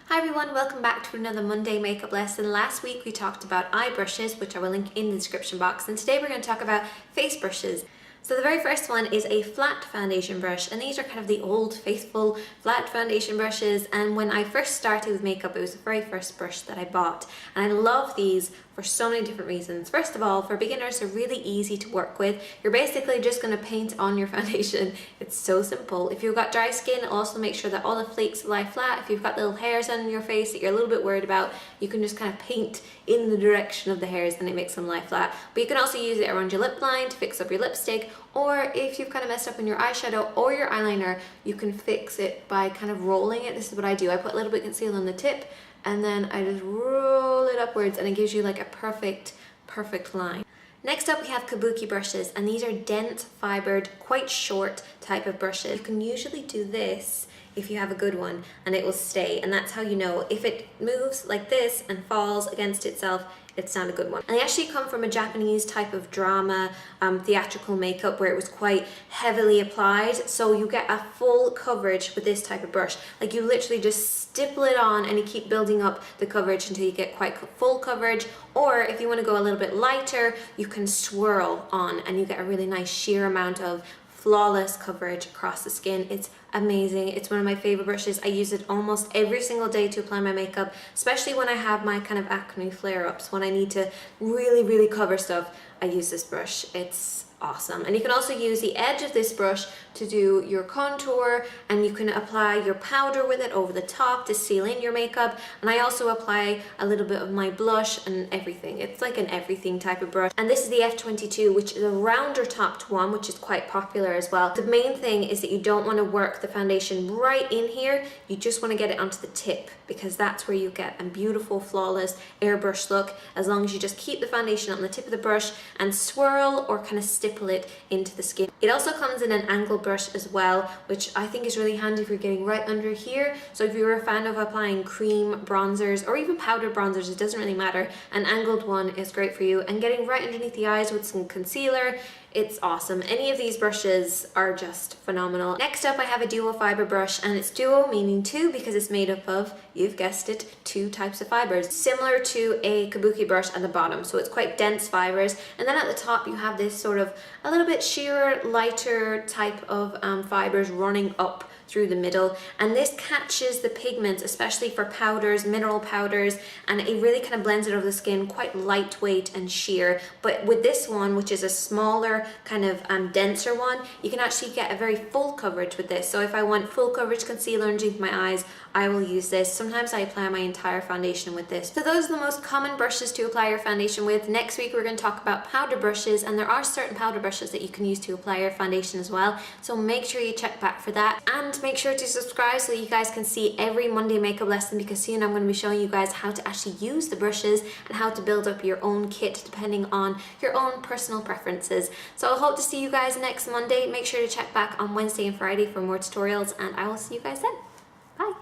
Hi everyone, welcome back to another Monday makeup lesson. Last week we talked about eye brushes, which I will link in the description box, and today we're going to talk about face brushes. So the very first one is a flat foundation brush, and these are kind of the old faithful flat foundation brushes, and when I first started with makeup it was the very first brush that I bought, and I love these for so many different reasons. First of all, for beginners, they're really easy to work with. You're basically just going to paint on your foundation. It's so simple. If you've got dry skin, also make sure that all the flakes lie flat. If you've got little hairs on your face that you're a little bit worried about, you can just kind of paint in the direction of the hairs and it makes them lie flat. But you can also use it around your lip line to fix up your lipstick, or if you've kind of messed up in your eyeshadow or your eyeliner, you can fix it by kind of rolling it. This is what I do. I put a little bit of concealer on the tip and then I just roll it upwards and it gives you like a perfect line. Next up we have kabuki brushes, and these are dense fibered, quite short type of brushes. You can usually do this if you have a good one and it will stay, and that's how you know. If it moves like this and falls against itself, it's not a good one. And they actually come from a Japanese type of drama, theatrical makeup where it was quite heavily applied, so you get a full coverage with this type of brush. Like you literally just stipple it on and you keep building up the coverage until you get quite full coverage. Or if you want to go a little bit lighter, you can swirl on and you get a really nice sheer amount of flawless coverage across the skin. It's amazing. It's one of my favorite brushes. I use it almost every single day to apply my makeup, especially when I have my kind of acne flare-ups. When I need to really cover stuff, I use this brush. It's awesome. And you can also use the edge of this brush to do your contour, and you can apply your powder with it over the top to seal in your makeup. And I also apply a little bit of my blush and everything. It's like an everything type of brush. And this is the F22, which is a rounder topped one, which is quite popular as well. The main thing is that you don't want to work the foundation right in here. You just want to get it onto the tip, because that's where you get a beautiful flawless airbrush look, as long as you just keep the foundation on the tip of the brush and swirl or kind of stipple it into the skin. It also comes in an angled brush as well, which I think is really handy for getting right under here. So if you're a fan of applying cream bronzers or even powdered bronzers, it doesn't really matter, an angled one is great for you. And getting right underneath the eyes with some concealer, it's awesome. Any of these brushes are just phenomenal. Next up I have a duo fiber brush, and it's duo meaning two because it's made up of, you've guessed it, two types of fibers. Similar to a kabuki brush at the bottom, so it's quite dense fibers. And then at the top you have this sort of a little bit sheerer, lighter type of fibers running up through the middle, and this catches the pigments, especially for powders, mineral powders, and it really kind of blends it over the skin, quite lightweight and sheer. But with this one, which is a smaller kind of denser one, you can actually get a very full coverage with this. So if I want full coverage concealer underneath my eyes, I will use this. Sometimes I apply my entire foundation with this. So those are the most common brushes to apply your foundation with. Next week we're going to talk about powder brushes, and there are certain powder brushes that you can use to apply your foundation as well, so make sure you check back for that, and make sure to subscribe so that you guys can see every Monday makeup lesson, because soon I'm going to be showing you guys how to actually use the brushes and how to build up your own kit depending on your own personal preferences. So I hope to see you guys next Monday. Make sure to check back on Wednesday and Friday for more tutorials, and I will see you guys then. Bye!